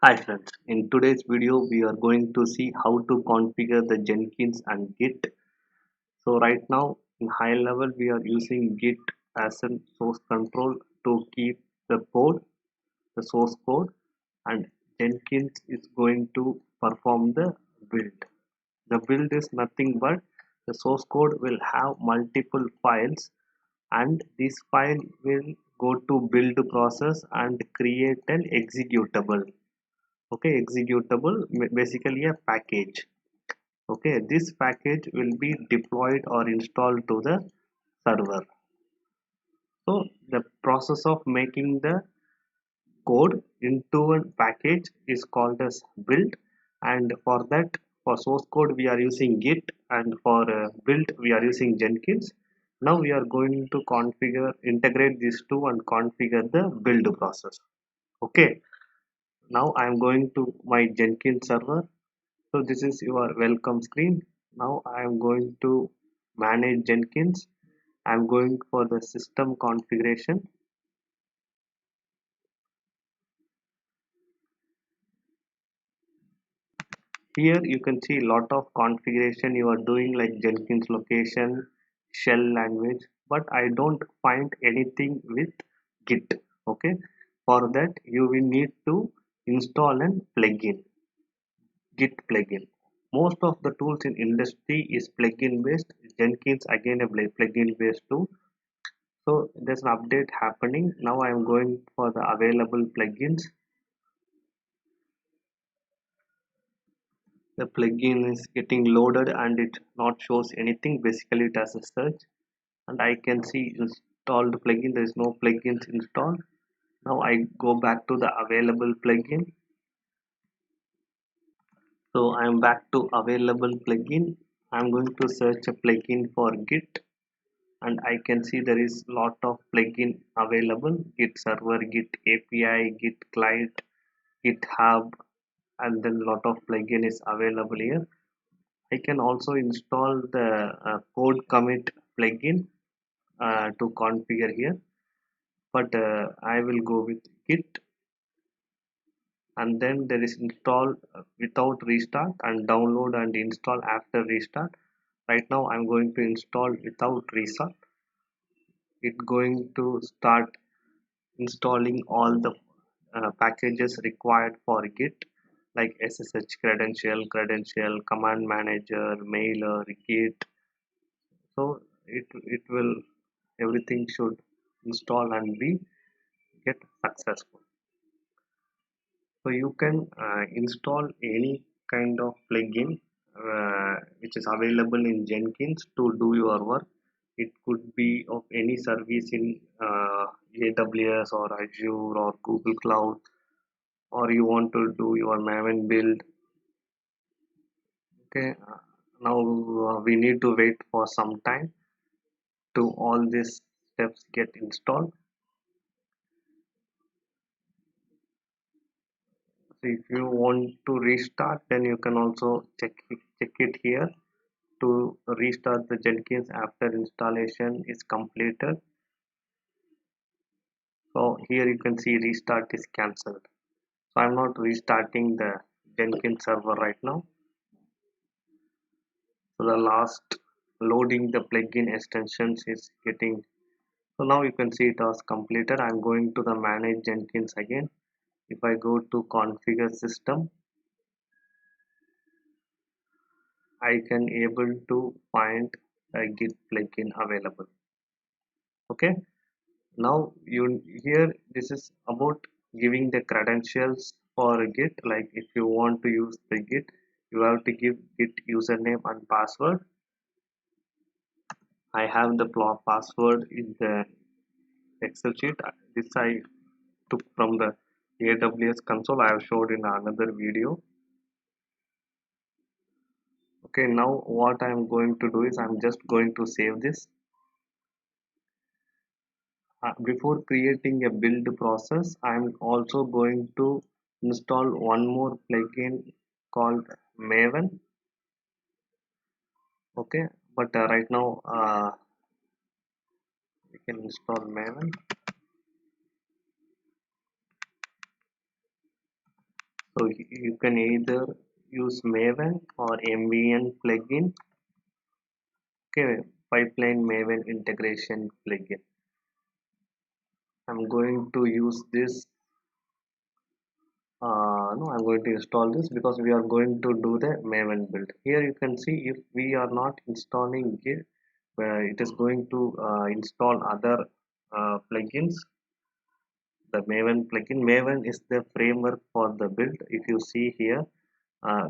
Hi friends, in today's video we are going to see how to configure the Jenkins and Git. So right now in high level we are using Git as a source control to keep the code, the source code, and Jenkins is going to perform the build. The build is nothing but the source code will have multiple files and this file will go to build process and create an executable. Okay, executable basically a package. Okay, this package will be deployed or installed to the server. So the process of making the code into a package is called as build, and for that, for source code we are using Git, and for build we are using Jenkins. Now we are going to configure, integrate these two and configure the build process. Okay, now I am going to my Jenkins server. So this is your welcome screen. Now I am going to manage Jenkins. I am going for the system configuration. Here you can see a lot of configuration you are doing, like Jenkins location, shell language, but I don't find anything with Git. Okay, for that you will need to install an plugin, Git plugin. Most of the tools in industry is plugin based. Jenkins again a plugin based tool. So there's an update happening. Now I am going for the available plugins. The plugin is getting loaded and it not shows anything. Basically it has a search and I can see installed plugin. There is no plugins installed. Now I go back to the available plugin. So I am back to available plugin. I am going to search a plugin for Git and I can see there is lot of plugin available: Git server, Git API, Git client, GitHub, and then lot of plugin is available here. I can also install the code commit plugin to configure here, but I will go with Git, and then there is install without restart and download and install after restart. Right now I'm going to install without restart. It going to start installing all the packages required for Git, like SSH credential, command manager, mailer, Git. So it will, everything should install and be get successful. So you can install any kind of plugin which is available in Jenkins to do your work. It could be of any service in AWS or Azure or Google Cloud, or you want to do your Maven build. Okay, now we need to wait for some time to all these steps get installed. So if you want to restart, then you can also check it here to restart the Jenkins after installation is completed. So here you can see restart is cancelled. So I'm not restarting the Jenkins server right now. So the last loading the plugin extensions is getting. So now you can see it was completed. I'm going to the manage Jenkins again. If I go to configure system, I can able to find a Git plugin available. Okay. Now you here this is about giving the credentials for Git. Like if you want to use the Git, you have to give Git username and password. I have the password in the Excel sheet. This I took from the AWS console. I have showed in another video. Okay, now what I am going to do is I'm just going to save this. Before creating a build process, I'm also going to install one more plugin called Maven. Okay, but right now we can install Maven. 。 . 。 . 。 . 。 . 。 . 。 . 。 . 。 . 。 . 。 . 。 . 。 . 。 。 . 。 。 。 。 . 。 。 。 . 。 。 . 。 . 。 。 . 。 . 。 . 。 . 。 . 。 . 。 . 。So you can either use Maven or MVN plugin. Okay, pipeline Maven integration plugin. I'm going to use this. No, I'm going to install this because we are going to do the Maven build. Here you can see if we are not installing Git, it is going to install other plugins. The Maven plugin. Maven is the framework for the build. If you see here,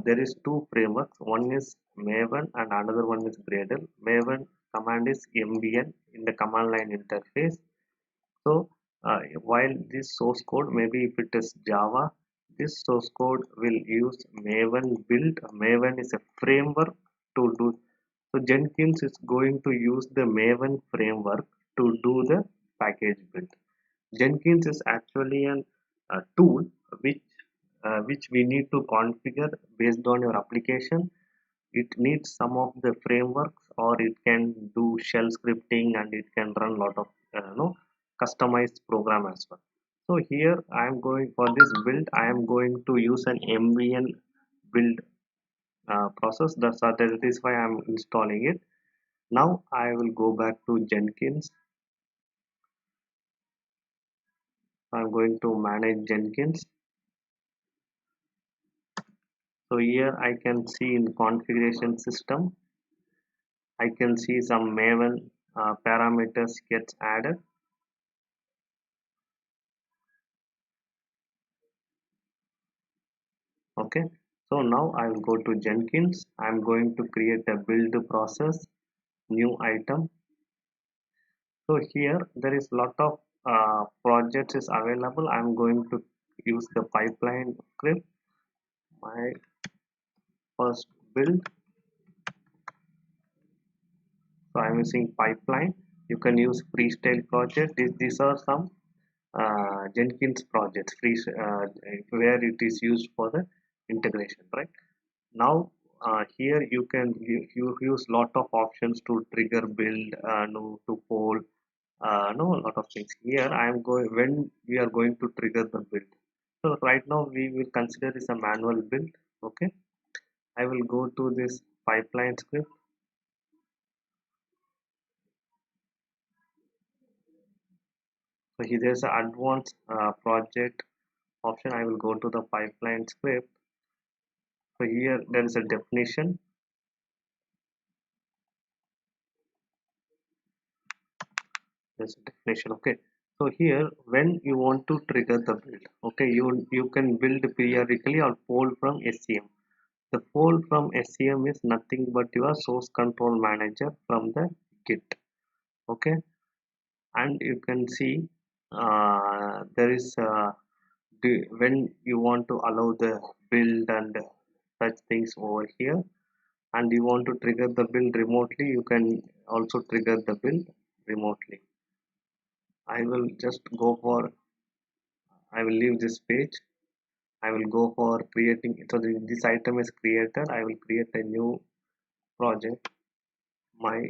there is two frameworks. One is Maven and another one is Gradle. Maven command is MVN in the command line interface. So while this source code, maybe if it is Java, this source code will use Maven build. Maven is a framework to do. So Jenkins is going to use the Maven framework to do the package build. Jenkins is actually a tool which which we need to configure based on your application. It needs some of the frameworks, or it can do shell scripting, and it can run a lot of customized program as well. So here I am going for this build. I am going to use an MVN build process. That is why I am installing it. Now I will go back to Jenkins. I'm going to manage Jenkins. So here I can see in configuration system, I can see some Maven parameters gets added. Okay, so now I will go to Jenkins. I'm going to create a build process, new item. So here there is lot of projects is available. I'm going to use the pipeline script. My first build. So I'm using pipeline. You can use freestyle project. These are some Jenkins projects where it is used for the integration, right? Now here you use lot of options to trigger build, no, to poll, no, a lot of things. Here I am going when we are going to trigger the build. So right now we will consider this a manual build. Okay, I will go to this pipeline script. So here there's an advanced project option. I will go to the pipeline script. So here there is a definition. There's a definition. Okay. So here when you want to trigger the build, okay, you can build periodically or poll from SCM. The poll from SCM is nothing but your source control manager from the Git. Okay, and you can see there is when you want to allow the build and such things over here, and you want to trigger the build remotely, you can also trigger the build remotely. I will just go for, I will leave this page. I will go for creating. So this item is created. I will create a new project, my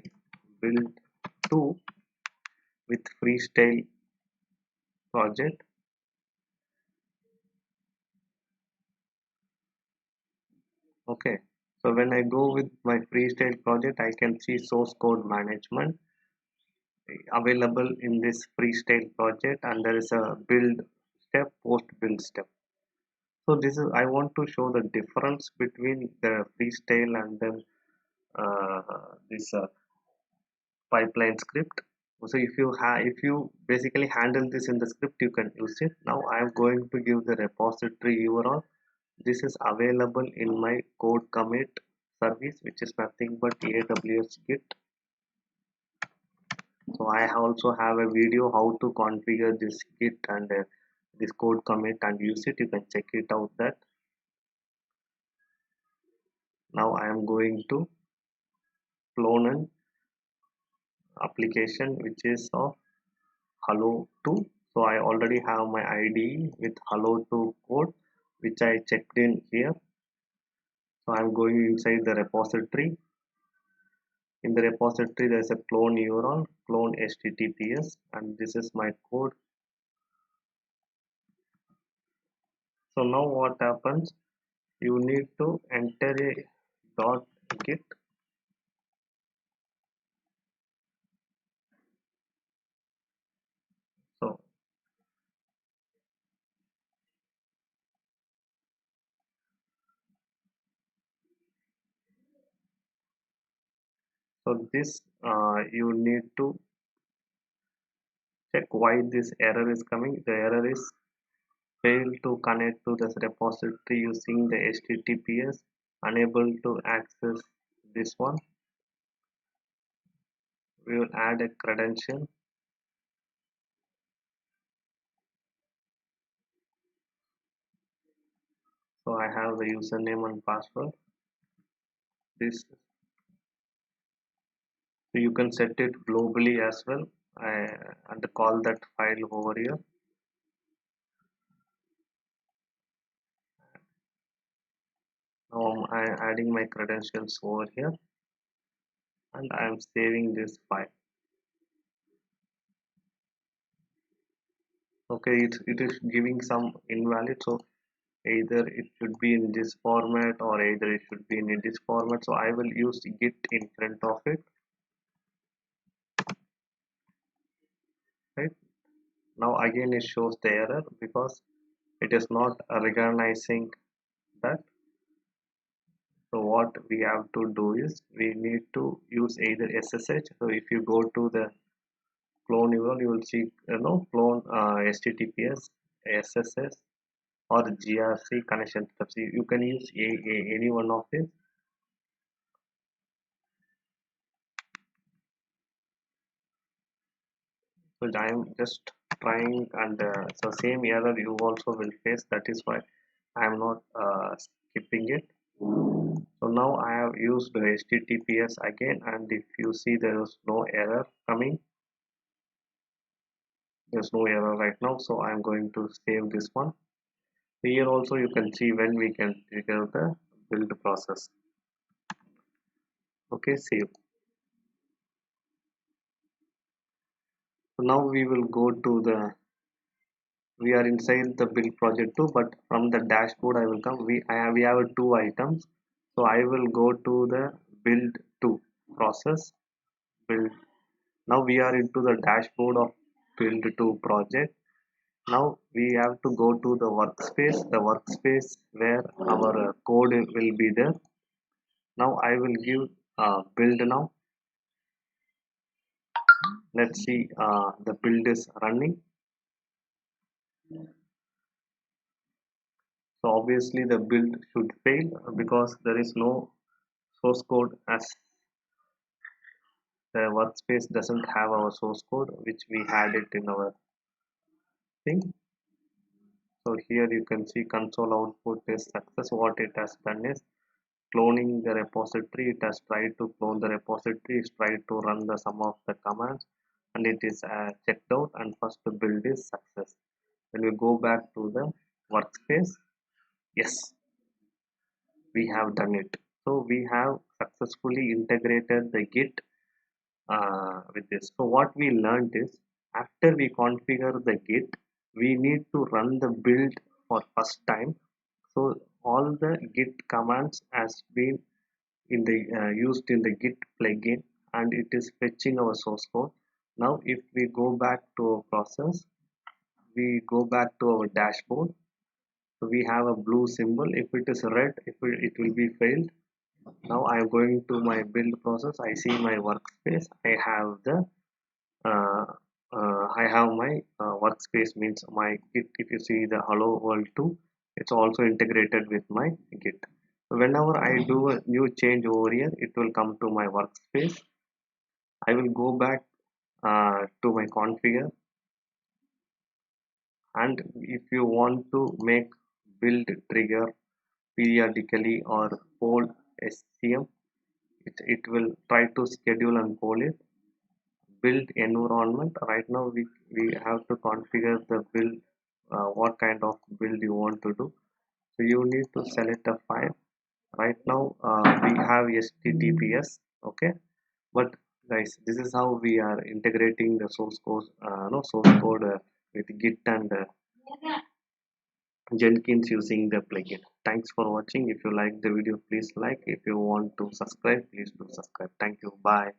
build 2 with freestyle project. Okay, so when I go with my freestyle project, I can see source code management available in this freestyle project, and there is a build step, post build step. So this is, I want to show the difference between the freestyle and then this pipeline script. So if you basically handle this in the script, you can use it. Now I am going to give the repository URL. This is available in my code commit service, which is nothing but AWS Git. So I also have a video how to configure this Git and this code commit and use it. You can check it out that. Now I am going to clone an application which is of hello 2. So I already have my IDE with hello 2 code which I checked in here. So I'm going inside the repository. In the repository there is a clone URL, clone HTTPS, and this is my code. So now what happens, you need to enter a dot git. So this you need to check why this error is coming. The error is failed to connect to this repository using the HTTPS, unable to access this one. We will add a credential. So I have the username and password. This, so you can set it globally as well, and call that file over here. Now I'm adding my credentials over here, and I am saving this file. Okay, it is giving some invalid, so either it should be in this format or either it should be in this format. So I will use git in front of it, right? Now again it shows the error because it is not recognizing that. So what we have to do is we need to use either SSH. So if you go to the clone URL, you will see clone HTTPS, SSH, or GRC connection steps. You can use any one of these. So I am just trying, and so same error you also will face. That is why I am not skipping it. So now I have used the HTTPS again, and if you see there is no error coming, there's no error right now. So I'm going to save this one. Here also you can see when we can trigger the build process. Okay, save. So now we will go to the, we are inside the build project 2, but from the dashboard I will come. We have two items. So I will go to the build 2 process, build. Now we are into the dashboard of build 2 project. Now we have to go to the workspace where our code will be there. Now I will give build now. Let's see, the build is running. So obviously the build should fail because there is no source code, as the workspace doesn't have our source code which we had it in our thing. So here you can see console output is success. What it has done is cloning the repository. It has tried to clone the repository, it's tried to run the some of the commands, and it is checked out, and first the build is success. When we go back to the workspace, yes, we have done it. So we have successfully integrated the git with this. So what we learned is, after we configure the git, we need to run the build for first time. So all the git commands has been in the used in the git plugin, and it is fetching our source code. Now if we go back to our process, we go back to our dashboard. So we have a blue symbol. If it is red, it will be failed. Now I am going to my build process. I see my workspace. I have the uh, I have my workspace, means my git. If you see the hello world 2, it's also integrated with my git. Whenever I do a new change over here, it will come to my workspace. I will go back to my configure, and if you want to make build trigger periodically or poll SCM, it will try to schedule and poll it. Build environment, right now we have to configure the build, what kind of build you want to do. So you need to select a file. Right now we have HTTPS. Okay, but guys, this is how we are integrating the source code, no source code with git and Jenkins using the plugin. Thanks for watching. If you like the video, please like. If you want to subscribe, please do subscribe. Thank you. Bye.